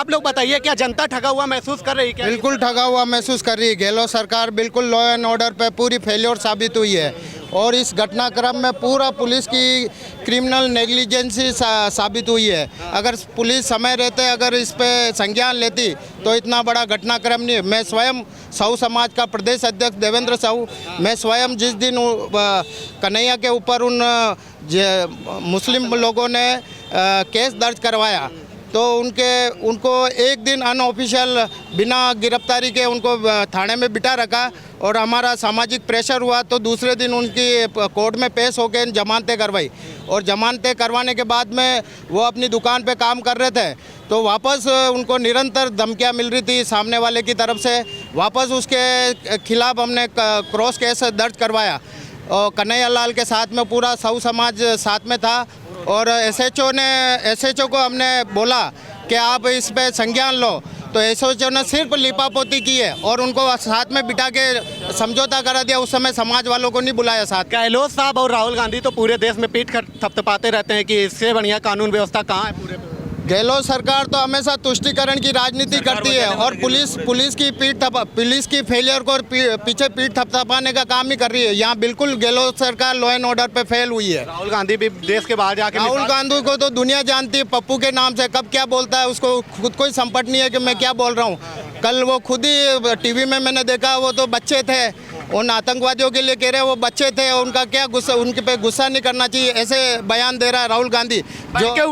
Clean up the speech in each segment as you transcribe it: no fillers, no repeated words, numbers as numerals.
आप लोग बताइए, क्या जनता ठगा हुआ महसूस कर रही है क्या? बिल्कुल ठगा हुआ महसूस कर रही है। गहलोत सरकार बिल्कुल लॉ एंड ऑर्डर पे पूरी फेल्योर साबित हुई है और इस घटनाक्रम में पूरा पुलिस की क्रिमिनल नेग्लिजेंसी साबित हुई है। अगर पुलिस समय रहते अगर इस पे संज्ञान लेती तो इतना बड़ा घटनाक्रम नहीं। मैं स्वयं साहू समाज का प्रदेश अध्यक्ष देवेंद्र साहू, मैं स्वयं जिस दिन कन्हैया के ऊपर उन मुस्लिम लोगों ने केस दर्ज करवाया तो उनको एक दिन अनऑफिशियल बिना गिरफ्तारी के उनको थाने में बिठा रखा और हमारा सामाजिक प्रेशर हुआ तो दूसरे दिन उनकी कोर्ट में पेश होकर जमानतें करवाई और जमानतें करवाने के बाद में वो अपनी दुकान पे काम कर रहे थे तो वापस उनको निरंतर धमकियां मिल रही थी सामने वाले की तरफ से। वापस उसके खिलाफ हमने क्रॉस केस दर्ज करवाया और कन्हैया लाल के साथ में पूरा साहू समाज साथ में था और एसएचओ को हमने बोला कि आप इस पे संज्ञान लो तो एसएचओ ने सिर्फ लिपापोती की है और उनको साथ में बिठा के समझौता करा दिया। उस समय समाज वालों को नहीं बुलाया साथ। गहलोत साहब और राहुल गांधी तो पूरे देश में पीठ थपथपाते रहते हैं कि इससे बढ़िया कानून व्यवस्था कहाँ है पूरे। गहलोत सरकार तो हमेशा तुष्टीकरण की राजनीति करती है और पुलिस की फेलियर को पीछे पीठ थपथपाने का काम ही कर रही है। यहाँ बिल्कुल गहलोत सरकार लॉ एंड ऑर्डर पे फेल हुई है। राहुल गांधी भी देश के बाहर जाके, राहुल गांधी को तो दुनिया जानती है पप्पू के नाम से, कब क्या बोलता है उसको खुद को ही संपट नहीं है कि मैं क्या बोल रहा हूँ। कल वो खुद ही टीवी में मैंने देखा, वो तो बच्चे थे, उन आतंकवादियों के लिए कह रहे हैं वो बच्चे थे, उनका क्या गुस्सा, उनके पे गुस्सा नहीं करना चाहिए, ऐसे बयान दे रहा है राहुल गांधी। जो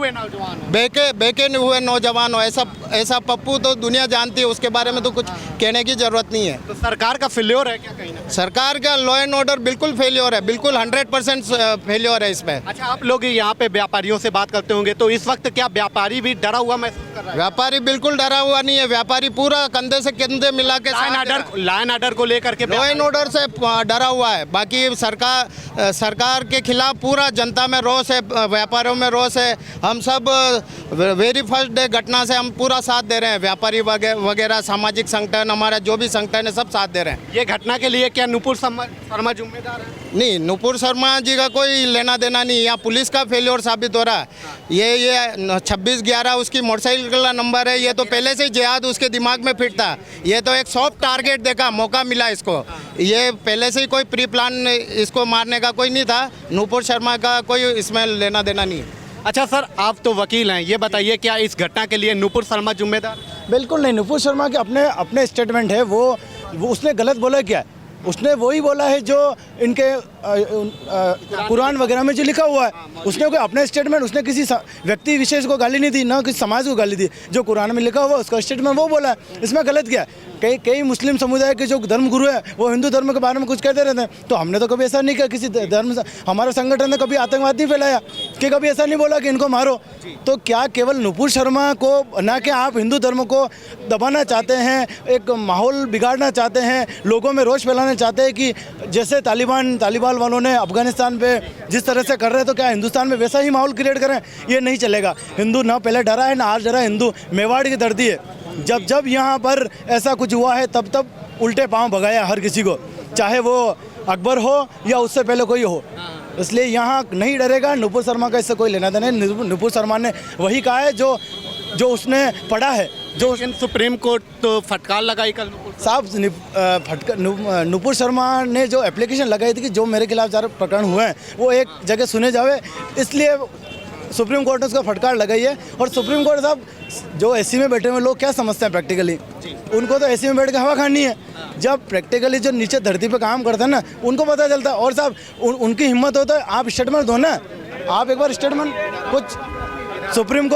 बेके हुए नौजवान हो, ऐसा पप्पू तो दुनिया जानती है, उसके बारे में तो कुछ कहने की जरूरत नहीं है। तो सरकार का फेल्योर है क्या कहीं ना? सरकार का लॉ एंड ऑर्डर बिल्कुल फेल्योर है, बिल्कुल 100% फेल्योर है इसमें। अच्छा, आप लोग यहाँ पे व्यापारियों से बात करते होंगे तो इस वक्त क्या व्यापारी भी डरा हुआ महसूस कर रहा है? व्यापारी बिल्कुल डरा हुआ नहीं है, व्यापारी पूरा कंधे से कंधे मिला के लाइन ऑर्डर को लेकर के लॉ एंड ऑर्डर से डरा हुआ है। बाकी सरकार के खिलाफ पूरा जनता में रोष है, व्यापारियों में रोष है। हम सब वेरी फर्स्ट डे घटना से हम पूरा साथ दे रहे हैं, व्यापारी वगैरह सामाजिक संगठन, हमारा जो भी संगठन है सब साथ दे रहे हैं। ये घटना के लिए क्या नुपुर शर्मा जिम्मेदार है? नहीं, नुपुर शर्मा जी का कोई लेना देना नहीं, यहाँ पुलिस का फेल्योर साबित हो रहा है। ये 26/11 उसकी मोटरसाइकिल का नंबर है, ये तो पहले से ही जिहाद उसके दिमाग में फिट था। ये तो एक सॉफ्ट टारगेट देखा, मौका मिला इसको, ये पहले से ही कोई प्री प्लान इसको मारने का कोई नहीं था। नुपुर शर्मा का कोई इसमें लेना देना नहीं है। अच्छा सर, आप तो वकील हैं, ये बताइए क्या इस घटना के लिए नुपुर शर्मा जिम्मेदार? बिल्कुल नहीं, नुपुर शर्मा के अपने स्टेटमेंट है, वो उसने गलत बोला क्या? उसने वही बोला है जो इनके कुरान वगैरह में जो लिखा हुआ है। उसने कोई अपने स्टेटमेंट, उसने किसी व्यक्ति विशेष को गाली नहीं दी, ना किसी समाज को गाली दी। जो कुरान में लिखा हुआ उसका स्टेटमेंट वो बोला है, इसमें गलत क्या है? कई मुस्लिम समुदाय के जो धर्मगुरु है वो हिंदू धर्म के बारे में कुछ कहते रहते हैं, तो हमने तो कभी ऐसा नहीं किया। किसी धर्म से हमारा संगठन ने कभी आतंकवाद नहीं फैलाया कि कभी ऐसा नहीं बोला कि इनको मारो। तो क्या केवल नुपुर शर्मा को ना कि आप हिंदू धर्म को दबाना चाहते हैं, एक माहौल बिगाड़ना चाहते हैं, लोगों में रोष फैलाना चाहते हैं कि जैसे तालिबान वालों ने अफगानिस्तान पे जिस तरह से कर रहे हैं तो क्या हिंदुस्तान में वैसा ही माहौल क्रिएट करें? ये नहीं चलेगा। हिंदू ना पहले डरा है ना आज डरा है। हिंदू मेवाड़ की धरती है, जब यहाँ पर ऐसा कुछ हुआ है तब उल्टे पांव भगाया हर किसी को, चाहे वो अकबर हो या उससे पहले कोई हो। इसलिए यहाँ नहीं डरेगा। नुपुर शर्मा का इससे कोई लेना देना नहीं। नुपुर शर्मा ने वही कहा है जो उसने पढ़ा है। जो सुप्रीम कोर्ट तो फटकार लगाई कल साहब, नुपुर शर्मा ने जो एप्लीकेशन लगाई थी कि जो मेरे खिलाफ ज़्यादा प्रकरण हुए हैं वो एक जगह सुने जावे, इसलिए सुप्रीम कोर्ट ने उसका फटकार लगाई है। और सुप्रीम कोर्ट साहब, जो एसी में बैठे हुए लोग क्या समझते हैं प्रैक्टिकली? उनको तो एसी में बैठ के हवा खानी है। जब प्रैक्टिकली जो नीचे धरती पे काम करते हैं ना, उनको पता चलता है। और साहब उनकी हिम्मत हो तो आप स्टेटमेंट दो ना, आप एक बार स्टेटमेंट कुछ। सुप्रीम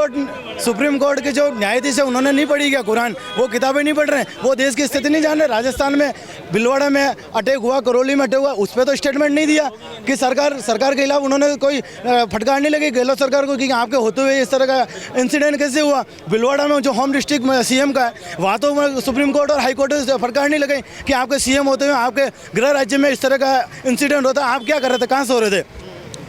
कोर्ट के जो न्यायाधीश है उन्होंने नहीं पढ़ी क्या कुरान? वो किताबें नहीं पढ़ रहे हैं, वो देश की स्थिति नहीं जान रहे। राजस्थान में भीलवाड़ा में अटैक हुआ, करौली में अटैक हुआ, उस पर तो स्टेटमेंट नहीं दिया कि सरकार के खिलाफ उन्होंने कोई फटकार नहीं लगी गहलोत सरकार को कि आपके होते हुए इस तरह का इंसिडेंट कैसे हुआ। भीलवाड़ा में जो होम डिस्ट्रिक्ट में सीएम का है, वहाँ तो सुप्रीम कोर्ट और हाई कोर्ट फटकार नहीं लगाई कि आपके सीएम होते हुए आपके गृह राज्य में इस तरह का इंसिडेंट होता, आप क्या कर रहे थे, कहाँ से हो रहे थे?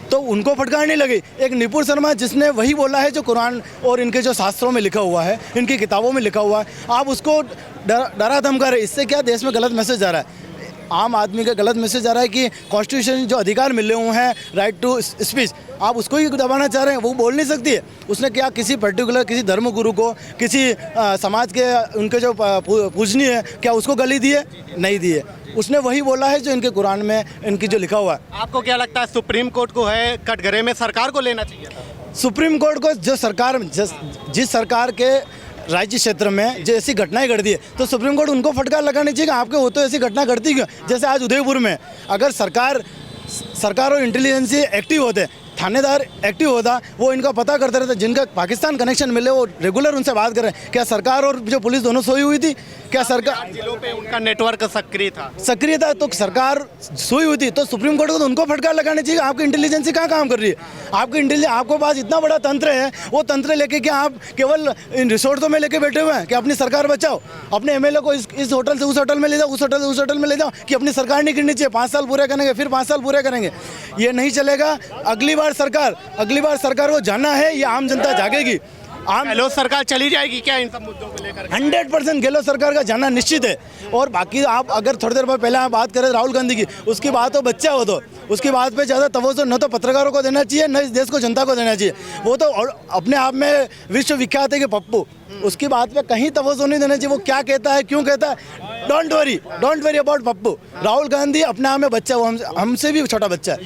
तो उनको फटकार नहीं लगी। एक नुपुर शर्मा जिसने वही बोला है जो कुरान और इनके जो शास्त्रों में लिखा हुआ है, इनकी किताबों में लिखा हुआ है, आप उसको डरा धमका रहे। इससे क्या देश में गलत मैसेज जा रहा है? आम आदमी का गलत मैसेज आ रहा है कि कॉन्स्टिट्यूशन जो अधिकार मिले हुए हैं, राइट टू स्पीच, आप उसको ही दबाना चाह रहे हैं। वो बोल नहीं सकती है। उसने क्या किसी पर्टिकुलर किसी धर्मगुरु को, किसी समाज के उनके जो पूजनीय है, क्या उसको गाली दी है? नहीं दी है। उसने वही बोला है जो इनके कुरान में इनकी जो लिखा हुआ है। आपको क्या लगता है सुप्रीम कोर्ट को है कटघरे में सरकार को लेना चाहिए था? सुप्रीम कोर्ट को जो सरकार जिस सरकार के राज्य क्षेत्र में जो ऐसी घटनाएं घटती है तो सुप्रीम कोर्ट उनको फटकार लगानी चाहिए कि आपके हो तो ऐसी घटना घटती क्यों? जैसे आज उदयपुर में अगर सरकार और इंटेलिजेंस एक्टिव होते, थानेदार एक्टिव होता, वो इनका पता करते रहते, जिनका पाकिस्तान कनेक्शन मिले वो रेगुलर उनसे बात करें। क्या सरकार और जो पुलिस दोनों सोई हुई थी? क्या सरकार जिलों पे उनका नेटवर्क सक्रिय था? तो सरकार सोई हुई थी तो सुप्रीम कोर्ट को तो उनको फटकार लगानी चाहिए। आपकी इंटेलिजेंस कहाँ काम कर रही है? आपके पास इतना बड़ा तंत्र है, वो तंत्र लेके क्या आप केवल इन रिसोर्टों में लेके बैठे हुए हैं कि अपनी सरकार बचाओ, अपने एमएलए को इस होटल से उस होटल में ले जाओ, उस होटल से उस होटल में ले जाओ कि अपनी सरकार नहीं गिरनी चाहिए, 5 साल पूरे करेंगे, फिर 5 साल पूरे करेंगे। ये नहीं चलेगा। अगली बार सरकार को जानना है, ये आम जनता जागेगी। गहलोत सरकार चली जाएगी क्या इन सब मुद्दों को लेकर? 100% गहलोत सरकार का जाना निश्चित है। और बाकी आप अगर थोड़ी देर पहले आप बात करें राहुल गांधी की, उसकी बात हो बच्चा हो तो उसकी बात पे ज़्यादा तवज्जो न तो पत्रकारों को देना चाहिए, न इस देश को जनता को देना चाहिए। वो तो अपने आप में विश्वविख्यात है कि पप्पू, उसकी बात पे कहीं तवज्जो नहीं देना चाहिए। वो क्या कहता है, क्यों कहता है, don't worry about Pappu. Rahul Gandhi अपने आप में बच्चा, वो हमसे भी छोटा बच्चा है।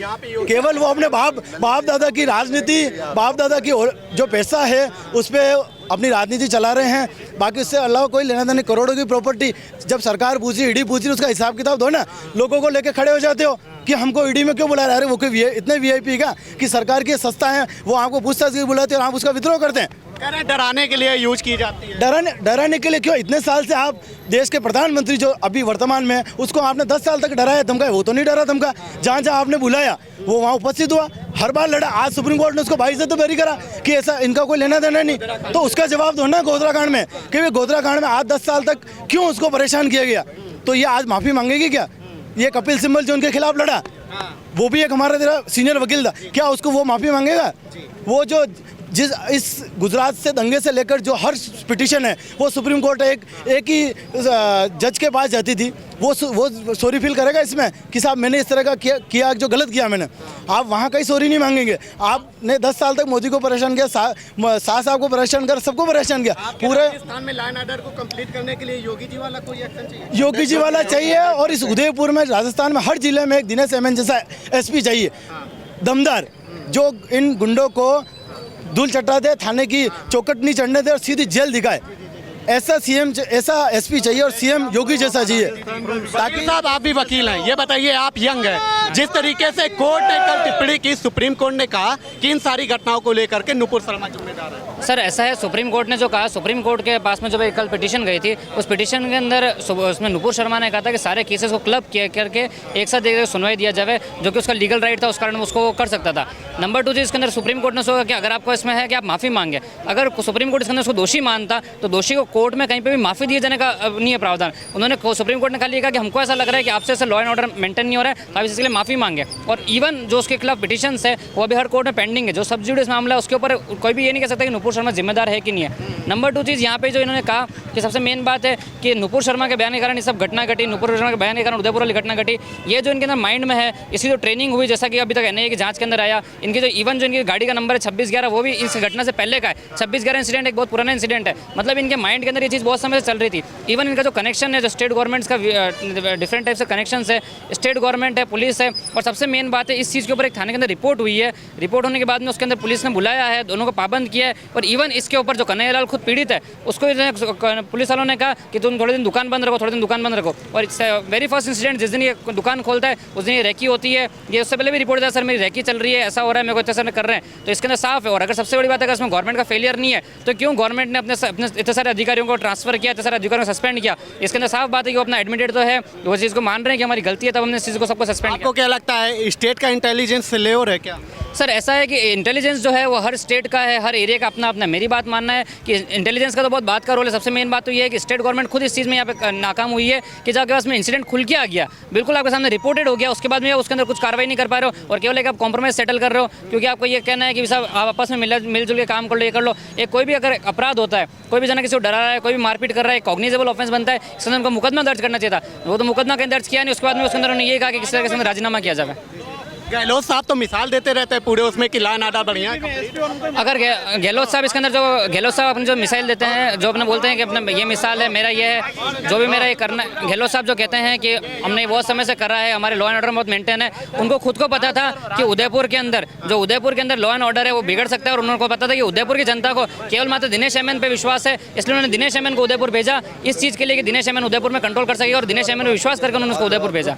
केवल वो अपने बाप दादा की राजनीति, बाप दादा की जो पैसा है उस पर अपनी राजनीति चला रहे हैं। बाकी उससे अलावा कोई लेना देना नहीं। करोड़ों की प्रॉपर्टी जब सरकार पूछी, ईडी पूछी, उसका हिसाब किताब दो ना। लोगों को लेके खड़े हो जाते हो कि हमको ईडी में क्यों बुला रहे हैं? वो कोई इतने वीआईपी का कि सरकार की सस्ता है, वो आपको पूछताछ के बुलाते हैं और आप उसका विद्रोह करते हैं। कह रहे हैं डराने के लिए यूज की जाती है। डराने के लिए क्यों? इतने साल से आप देश के प्रधानमंत्री जो अभी वर्तमान में, उसको आपने 10 साल तक डराया धमकाया, वो तो नहीं डरा धमका। जहाँ जहाँ आपने बुलाया वो वहाँ उपस्थित हुआ, हर बार लड़ा। आज सुप्रीम कोर्ट ने उसको 22 से तो बरी करा कि ऐसा इनका कोई लेना देना नहीं। तो उसका जवाब दो ना गोधरा कांड में, कि गोधरा कांड में आज 10 साल तक क्यों उसको परेशान किया गया। तो ये आज माफ़ी मांगेगी क्या? ये कपिल सिब्बल जो उनके खिलाफ लड़ा, वो भी एक हमारा तेरा सीनियर वकील था, क्या उसको वो माफ़ी मांगेगा? वो जो इस गुजरात से दंगे से लेकर जो हर पिटीशन है वो सुप्रीम कोर्ट एक ही जज के पास जाती थी, वो सॉरी फील करेगा इसमें कि साहब मैंने इस तरह का किया जो गलत किया मैंने? आप वहाँ कहीं सॉरी नहीं मांगेंगे। आपने 10 साल तक मोदी को परेशान किया, शाह साहब को परेशान कर, सबको परेशान किया। पूरे राजस्थान में लॉ एंड ऑर्डर को कंप्लीट करने के लिए योगी जी वाला कोई एक्शन चाहिए? योगी जी वाला चाहिए। और इस उदयपुर में, राजस्थान में हर जिले में एक दिनेश एमएन जैसा एसपी चाहिए, दमदार, जो इन गुंडों को धूल चटा दे, थाने की चौकट नहीं चढ़ने दे और सीधी जेल दिखाए। ऐसा एसपी चाहिए और सीएम योगी जैसा चाहिए। ताकि साहब आप भी वकील हैं, ये बताइए, आप यंग हैं, जिस तरीके से कोर्ट ने कल टिप्पणी की, सुप्रीम कोर्ट ने कहा कि इन सारी घटनाओं को लेकर के नुपुर शर्मा जिम्मेदार है। सर ऐसा है, सुप्रीम कोर्ट ने जो कहा, सुप्रीम कोर्ट के पास में जो कल पिटीशन गई थी, उस पिटीशन के अंदर उसमें नुपुर शर्मा ने कहा था कि सारे केसेस को क्लब करके एक साथ एक सुनवाई दिया जाए, जो कि उसका लीगल राइट था, उस कारण उसको वो कर सकता था। नंबर 2 चीज़ इसके अंदर सुप्रीम कोर्ट ने सोचा कि अगर आपको इसमें है कि आप माफ़ी मांगे, अगर सुप्रीम कोर्ट इसके अंदर उसको दोषी मानता तो दोषी को कोर्ट में कहीं पे भी माफ़ी दिए जाने का नहीं है प्रावधान। उन्होंने सुप्रीम कोर्ट ने खाली कहा कि हमको ऐसा लग रहा है कि आपसे ऐसा लॉ एंड ऑर्डर मेंटेन नहीं हो रहा है, तो आप इसके लिए माफ़ी मांगे। और इवन जो उसके खिलाफ पिटीशंस है वो अभी हर कोर्ट में पेंडिंग है। जो सब जुडिस मामला है उसके ऊपर कोई भी ये नहीं कह सकता कि नुपुर शर्मा जिम्मेदार है कि नहीं है। नंबर 2 चीज़ यहाँ पे जो इन्होंने कहा कि सबसे मेन बात है कि नुपुर शर्मा के बयान के कारण ये सब घटना घटी, नुपुर शर्मा के बयान के कारण उदयपुर वाली घटना घटी, ये जो इनके अंदर माइंड में है, इसकी जो ट्रेनिंग हुई, जैसा कि अभी तक एनआईए की जांच के अंदर आया, इनकी जो इवन जो इनकी गाड़ी का नंबर है 2611, वो भी इस घटना से पहले का है। 2611 इंसिडेंट एक बहुत पुराना इंसिडेंट है, मतलब इनके माइंड के अंदर ये चीज़ बहुत समय से चल रही थी। इवन इनका जो कनेक्शन है, जो स्टेट गवर्नमेंट्स का डिफरेंट टाइप से कनेक्शन है, स्टेट गवर्नमेंट है, पुलिस है, और सबसे मेन बात है इस चीज़ के ऊपर एक थाने के अंदर रिपोर्ट हुई है। रिपोर्ट होने के बाद में उसके अंदर पुलिस ने बुलाया है, दोनों को पाबंद किया है। और इवन इसके ऊपर जो कन्हैयालाल खुद पीड़ित है, उसको पुलिस वालों ने कहा कि तुम थोड़े दिन दुकान बंद रखो, थोड़े दिन दुकान बंद रखो। और वेरी फर्स्ट इंसिडेंट जिस दिन ये दुकान खोलता है उस दिन ये रैकी होती है। ये उससे पहले भी रिपोर्ट था, सर मेरी रैकी चल रही है, ऐसा हो रहा है, मेरे को ऐसा कर रहे हैं, तो इसके अंदर साफ है। और अगर सबसे बड़ी बात है, अगर इसमें गवर्नमेंट का फेलियर नहीं है तो क्यों गवर्नमेंट ने अपने इतने सारे अधिकारियों को ट्रांसफर किया, इतने सारे अधिकारियों को सस्पेंड किया? इसके अंदर साफ बात है कि वो अपना एडमिटेड तो है, वो चीज़ को मान रहे हैं कि हमारी गलती है, तब हमने इस चीज़ को सबको सस्पेंड किया। आपको क्या लगता है स्टेट का इंटेलिजेंस फेल्योर है क्या? सर ऐसा है कि इंटेलिजेंस जो है वो हर स्टेट का है, हर एरिया का अपना अपना। मेरी बात मानना है कि इंटेलिजेंस का तो बहुत बात का रोल है। सबसे मेन मेन बात तो ये है कि स्टेट गवर्नमेंट खुद इस चीज़ में यहाँ पे नाकाम हुई है कि जहाँ के पास में इंसिडेंट खुल के आ गया, बिल्कुल आपके सामने रिपोर्टेड हो गया, उसके बाद में उसके अंदर कुछ कार्रवाई नहीं कर पा रहे हो और केवल एक आप कॉम्प्रोमाइज सेटल कर रहे हो क्योंकि आपको ये कहना है कि साहब आप आपस में मिलजुल के काम कर लो, ये कर लो। एक कोई भी अगर अपराध होता है, कोई भी जना किसी को डरा रहा है, कोई भी मारपीट कर रहा है, कॉग्निजेबल ऑफेंस बनता है, इसके अंदर उनको मुकदमा दर्ज करना चाहिए था। वो तो मुकदमा कहीं दर्ज किया नहीं, उसके बाद में उसके अंदर उन्होंने ये कहा कि किस तरह से राजीनामा किया जाए। गहलोत साहब तो मिसाल देते रहते हैं पूरे उसमें कि लॉ एंड ऑर्डर बढ़िया है। अगर गहलोत साहब इसके अंदर जो गहलोत साहब अपनी जो मिसाइल देते हैं, जो अपने बोलते हैं कि अपना ये मिसाल है, मेरा ये है, जो भी मेरा ये करना है, गहलोत साहब जो कहते हैं कि हमने बहुत समय से करा है, हमारे लॉ एंड ऑर्डर बहुत मेंटेन है, उनको खुद को पता था कि उदयपुर के अंदर लॉ एंड ऑर्डर है वो बिगड़ सकता है और उनको पता था कि उदयपुर की जनता को केवल मात्र दिनेश एमएन पे विश्वास है, इसलिए उन्होंने दिनेश एमएन को उदयपुर भेजा इस चीज़ के लिए कि दिनेश एमएन उदयपुर में कंट्रोल कर सकेगा और दिनेश एमएन में विश्वास करके उन्होंने उसको उदयपुर भेजा।